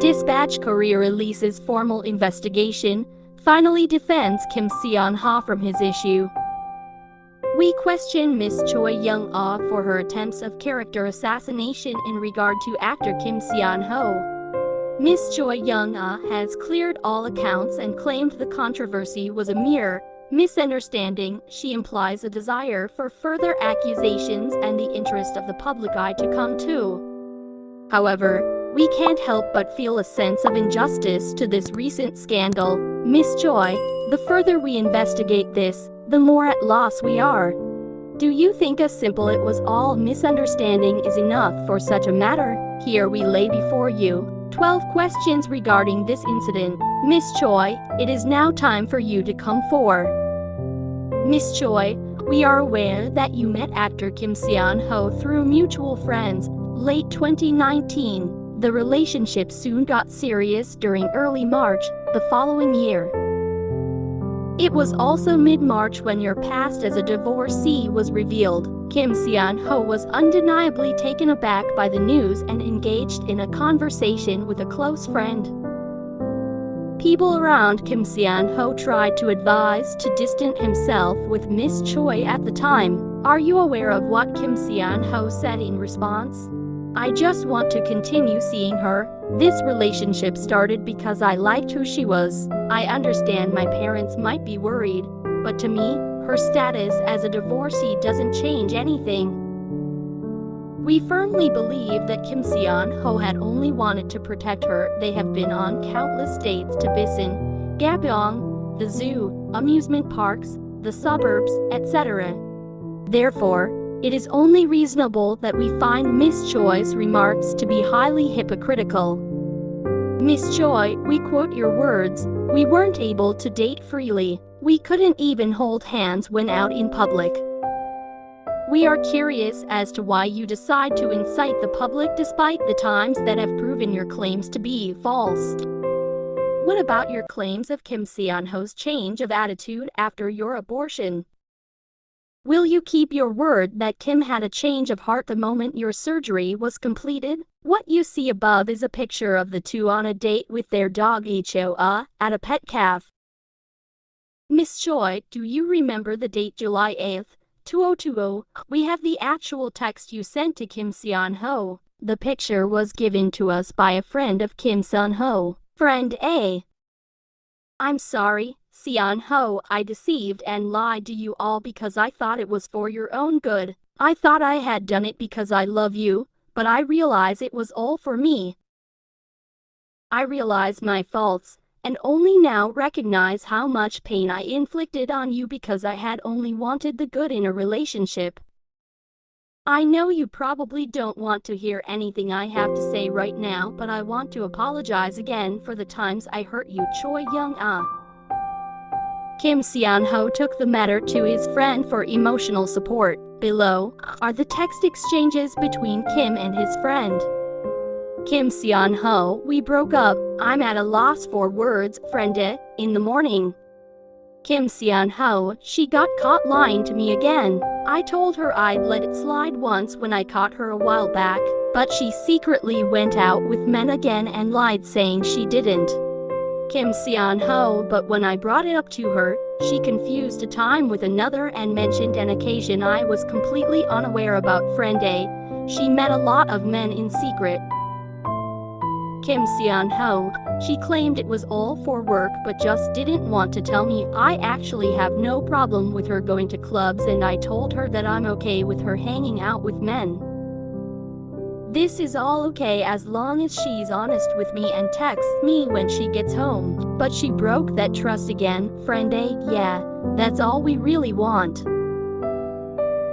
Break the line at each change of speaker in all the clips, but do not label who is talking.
Dispatch Korea releases formal investigation, finally defends Kim Seon-ha from his issue. We question Miss Choi Young-ah for her attempts of character assassination in regard to actor Kim Seon-ho. Miss Choi Young-ah has cleared all accounts and claimed the controversy was a mere misunderstanding. She implies a desire for further accusations and the interest of the public eye to come to. However, we can't help but feel a sense of injustice to this recent scandal. Miss Choi, the further we investigate this, the more at loss we are. Do you think a simple "it was all misunderstanding" is enough for such a matter? Here we lay before you 12 questions regarding this incident. Miss Choi, it is now time for you to come forward. Miss Choi, we are aware that you met actor Kim Seon-ho through mutual friends, late 2019. The relationship soon got serious during early March, the following year. It was also mid-March when your past as a divorcee was revealed. Kim Seon-ho was undeniably taken aback by the news and engaged in a conversation with a close friend. People around Kim Seon-ho tried to advise to distance himself with Miss Choi at the time. Are you aware of what Kim Seon-ho said in response? I just want to continue seeing her. This relationship started because I liked who she was. I understand my parents might be worried, but to me, her status as a divorcee doesn't change anything. We firmly believe that Kim Seon-ho had only wanted to protect her. They have been on countless dates to Bisan, Gabong, the zoo, amusement parks, the suburbs, etc. Therefore, it is only reasonable that we find Miss Choi's remarks to be highly hypocritical. Miss Choi, we quote your words, "We weren't able to date freely. We couldn't even hold hands when out in public." We are curious as to why you decide to incite the public despite the times that have proven your claims to be false. What about your claims of Kim Seon-ho's change of attitude after your abortion? Will you keep your word that Kim had a change of heart the moment your surgery was completed? What you see above is a picture of the two on a date with their dog Icho at a pet cafe. Miss Choi, do you remember the date July 8th, 2020? We have the actual text you sent to Kim Seon-ho. The picture was given to us by a friend of Kim Seon-ho. Friend A. I'm sorry, Seon-ho, I deceived and lied to you all because I thought it was for your own good. I thought I had done it because I love you, but I realize it was all for me. I realize my faults, and only now recognize how much pain I inflicted on you because I had only wanted the good in a relationship. I know you probably don't want to hear anything I have to say right now, but I want to apologize again for the times I hurt you. Choi Young-ah. Kim Seon-ho took the matter to his friend for emotional support. Below are the text exchanges between Kim and his friend. Kim Seon-ho, we broke up. I'm at a loss for words, friend. In the morning. Kim Seon-ho, she got caught lying to me again. I told her I'd let it slide once when I caught her a while back, but she secretly went out with men again and lied saying she didn't. Kim Seon-ho, but when I brought it up to her, she confused a time with another and mentioned an occasion I was completely unaware about. Friend A, she met a lot of men in secret. Kim Seon-ho, she claimed it was all for work but just didn't want to tell me. I actually have no problem with her going to clubs and I told her that I'm okay with her hanging out with men. This is all okay as long as she's honest with me and texts me when she gets home. But she broke that trust again. Friend A, yeah, that's all we really want.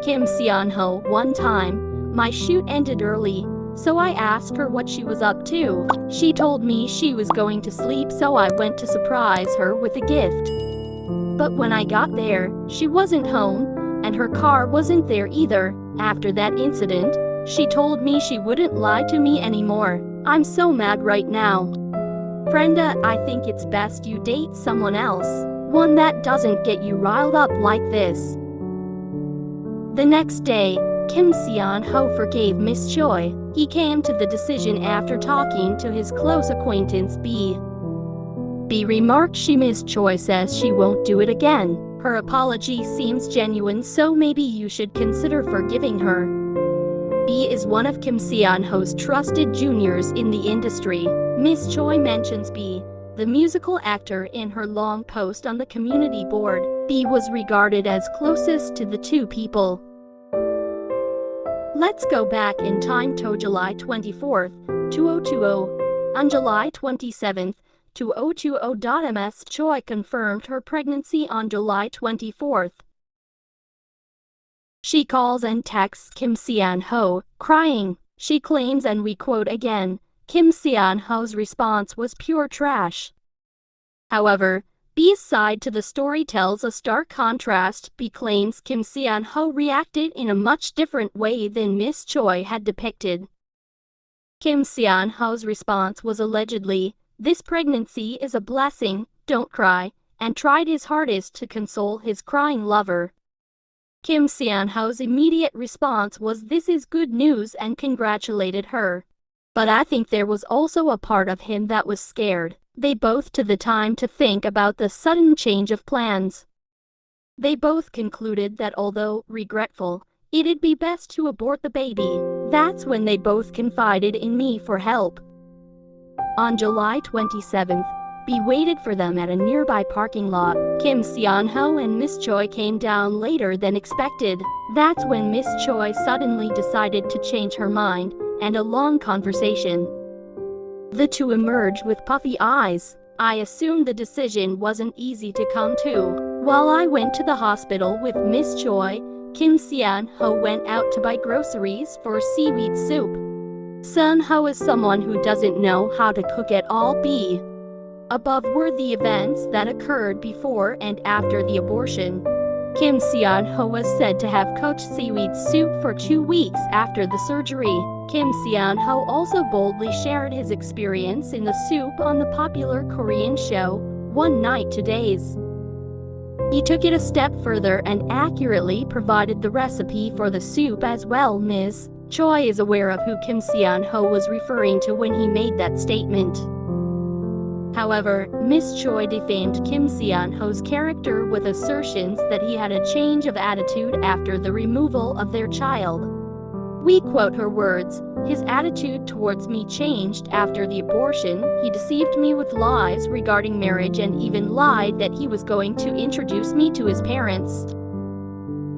Kim Seon-ho, one time, my shoot ended early, so I asked her what she was up to. She told me she was going to sleep, so I went to surprise her with a gift. But when I got there, she wasn't home, and her car wasn't there either. After that incident, she told me she wouldn't lie to me anymore. I'm so mad right now. Brenda, I think it's best you date someone else. One that doesn't get you riled up like this. The next day, Kim Seon-ho forgave Miss Choi. He came to the decision after talking to his close acquaintance B. B remarked Ms. Choi says she won't do it again. Her apology seems genuine, so maybe you should consider forgiving her. B is one of Kim Seon-ho's trusted juniors in the industry. Ms. Choi mentions B, the musical actor, in her long post on the community board. B was regarded as closest to the two people. Let's go back in time to July 24, 2020. On July 27, 2020, Ms. Choi confirmed her pregnancy on July 24. She calls and texts Kim Seon-ho, crying. She claims, and we quote again, Kim Seon-ho's response was pure trash. However, B's side to the story tells a stark contrast. B claims Kim Seon-ho reacted in a much different way than Ms. Choi had depicted. Kim Seon-ho's response was allegedly, "This pregnancy is a blessing, don't cry," and tried his hardest to console his crying lover. Kim Seon-ho's immediate response was, "This is good news," and congratulated her. But I think there was also a part of him that was scared. They both took the time to think about the sudden change of plans. They both concluded that although regretful, it'd be best to abort the baby. That's when they both confided in me for help. On July 27th, B waited for them at a nearby parking lot. Kim Seon-ho and Ms. Choi came down later than expected. That's when Ms. Choi suddenly decided to change her mind, and a long conversation. The two emerged with puffy eyes. I assumed the decision wasn't easy to come to. While I went to the hospital with Ms. Choi, Kim Seon-ho went out to buy groceries for seaweed soup. Seon-ho is someone who doesn't know how to cook at all. B. Above were the events that occurred before and after the abortion. Kim Seon-ho was said to have cooked seaweed soup for 2 weeks after the surgery. Kim Seon-ho also boldly shared his experience in the soup on the popular Korean show, One Night to Days. He took it a step further and accurately provided the recipe for the soup as well. Ms. Choi is aware of who Kim Seon-ho was referring to when he made that statement. However, Ms. Choi defamed Kim Seon-ho's character with assertions that he had a change of attitude after the removal of their child. We quote her words, "His attitude towards me changed after the abortion. He deceived me with lies regarding marriage and even lied that he was going to introduce me to his parents."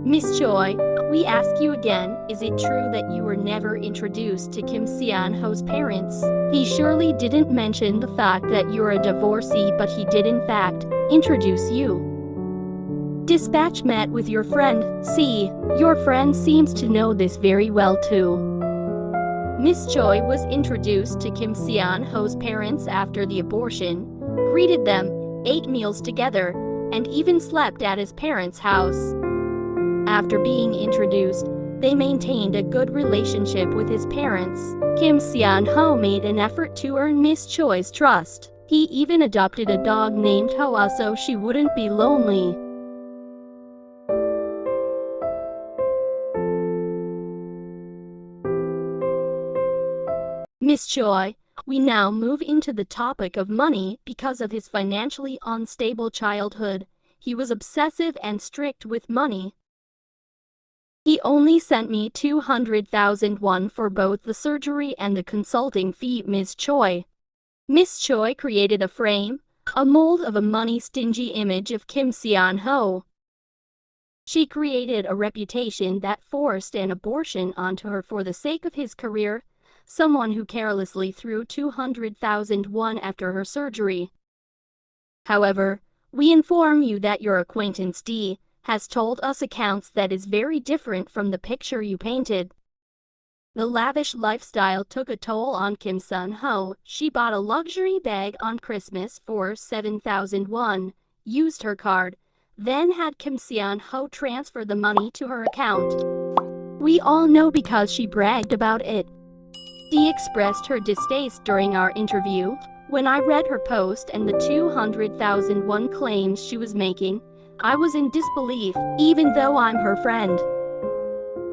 Ms. Choi, we ask you again, is it true that you were never introduced to Kim Seon-ho's parents? He surely didn't mention the fact that you're a divorcee, but he did in fact introduce you. Dispatch met with your friend, C. Your friend seems to know this very well too. Ms. Choi was introduced to Kim Seon-ho's parents after the abortion, greeted them, ate meals together, and even slept at his parents' house. After being introduced, they maintained a good relationship with his parents. Kim Seon-ho made an effort to earn Ms. Choi's trust. He even adopted a dog named Hoa so she wouldn't be lonely. Ms. Choi, we now move into the topic of money. Because of his financially unstable childhood, he was obsessive and strict with money. He only sent me 200,000 won for both the surgery and the consulting fee. Ms. Choi created a frame, a mold of a money-stingy image of Kim Seon-ho. She created a reputation that forced an abortion onto her for the sake of his career, someone who carelessly threw 200,000 won after her surgery. However, we inform you that your acquaintance D has told us accounts that is very different from the picture you painted. The lavish lifestyle took a toll on Kim Seon-ho. She bought a luxury bag on Christmas for 7,000 won, used her card, then had Kim Seon-ho transfer the money to her account. We all know because she bragged about it. She expressed her distaste during our interview. When I read her post and the 200,000 won claims she was making, I was in disbelief, even though I'm her friend.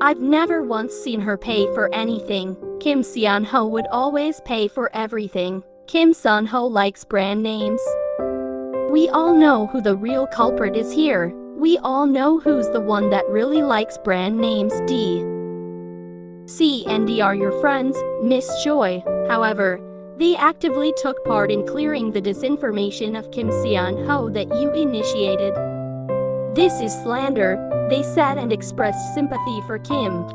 I've never once seen her pay for anything. Kim Seon-ho would always pay for everything. Kim Seon-ho likes brand names. We all know who the real culprit is here. We all know who's the one that really likes brand names. D, C and D are your friends, Miss Choi. However, they actively took part in clearing the disinformation of Kim Seon-ho that you initiated. This is slander, they said, and expressed sympathy for Kim.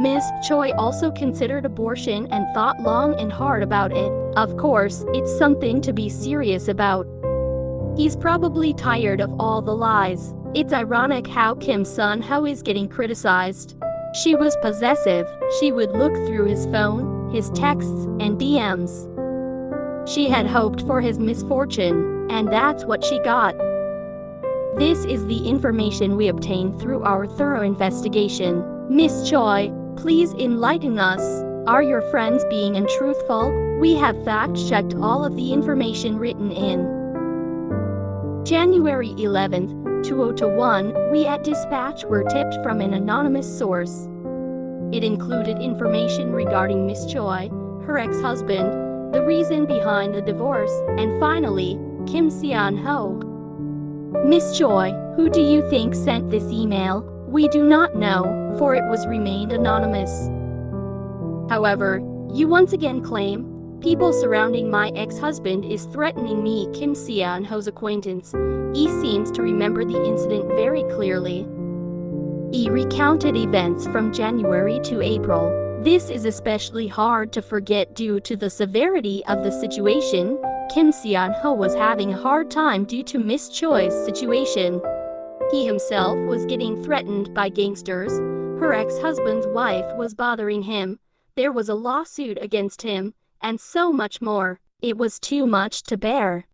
Ms. Choi also considered abortion and thought long and hard about it. Of course, it's something to be serious about. He's probably tired of all the lies. It's ironic how Kim Seon-ho is getting criticized. She was possessive. She would look through his phone, his texts, and DMs. She had hoped for his misfortune, and that's what she got. This is the information we obtained through our thorough investigation. Miss Choi, please enlighten us. Are your friends being untruthful? We have fact-checked all of the information written in January 11th, 2021, we at Dispatch were tipped from an anonymous source. It included information regarding Miss Choi, her ex-husband, the reason behind the divorce, and finally, Kim Seon-ho. Miss Choi, who do you think sent this email? We do not know, for it was remained anonymous. However, you once again claim, people surrounding my ex-husband is threatening me. Kim Seon-ho's acquaintance, he seems to remember the incident very clearly. He recounted events from January to April. This is especially hard to forget due to the severity of the situation. Kim Seon-ho was having a hard time due to Miss Choi's situation. He himself was getting threatened by gangsters. Her ex-husband's wife was bothering him. There was a lawsuit against him, and so much more. It was too much to bear.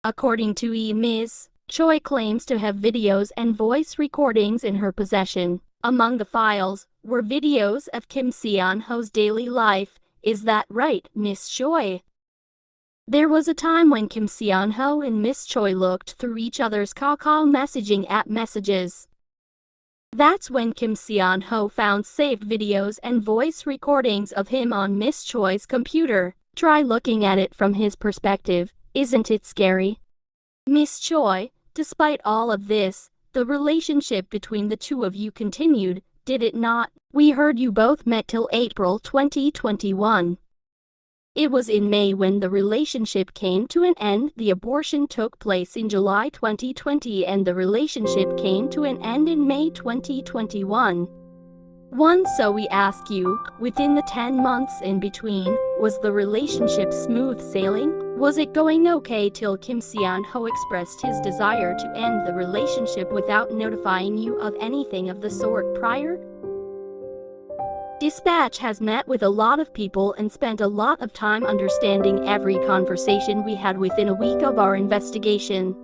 According to Ms. Choi claims to have videos and voice recordings in her possession. Among the files were videos of Kim Seon-ho's daily life. Is that right, Miss Choi? There was a time when Kim Seon-ho and Miss Choi looked through each other's Kakao messaging app messages. That's when Kim Seon-ho found saved videos and voice recordings of him on Miss Choi's computer. Try looking at it from his perspective. Isn't it scary? Miss Choi, despite all of this, the relationship between the two of you continued, did it not? We heard you both met till April 2021. It was in May when the relationship came to an end. The abortion took place in July 2020 and the relationship came to an end in May 2021. So we ask you, within the 10 months in between, was the relationship smooth sailing? Was it going okay till Kim Seon-ho expressed his desire to end the relationship without notifying you of anything of the sort prior? Dispatch has met with a lot of people and spent a lot of time understanding every conversation we had within a week of our investigation.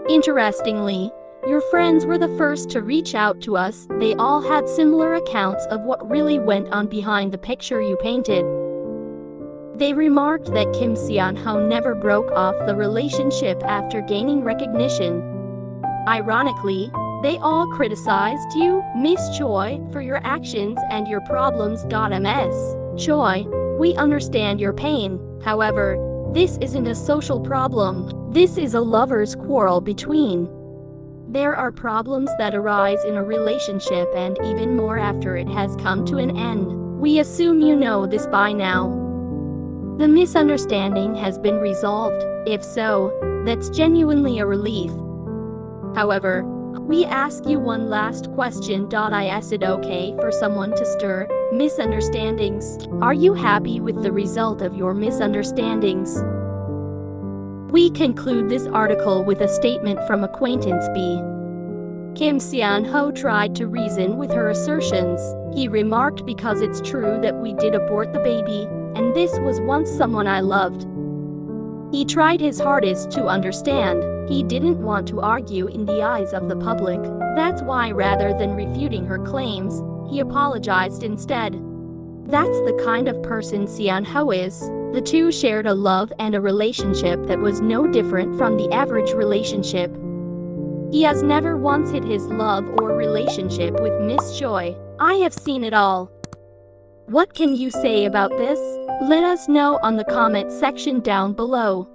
Interestingly, your friends were the first to reach out to us. They all had similar accounts of what really went on behind the picture you painted. They remarked that Kim Seon-ho never broke off the relationship after gaining recognition. Ironically, they all criticized you, Miss Choi, for your actions and your problems. Ms. Choi, we understand your pain. However, this isn't a social problem. This is a lover's quarrel between. There are problems that arise in a relationship and even more after it has come to an end. We assume you know this by now. The misunderstanding has been resolved. If so, that's genuinely a relief. However, we ask you one last question. Is it okay for someone to stir misunderstandings? Are you happy with the result of your misunderstandings? We conclude this article with a statement from acquaintance B. Kim Seon-ho tried to reason with her assertions. He remarked, because it's true that we did abort the baby, and this was once someone I loved. He tried his hardest to understand. He didn't want to argue in the eyes of the public. That's why, rather than refuting her claims, he apologized instead. That's the kind of person Seon-ho is. The two shared a love and a relationship that was no different from the average relationship. He has never once hid his love or relationship with Miss Choi. I have seen it all. What can you say about this? Let us know on the comment section down below.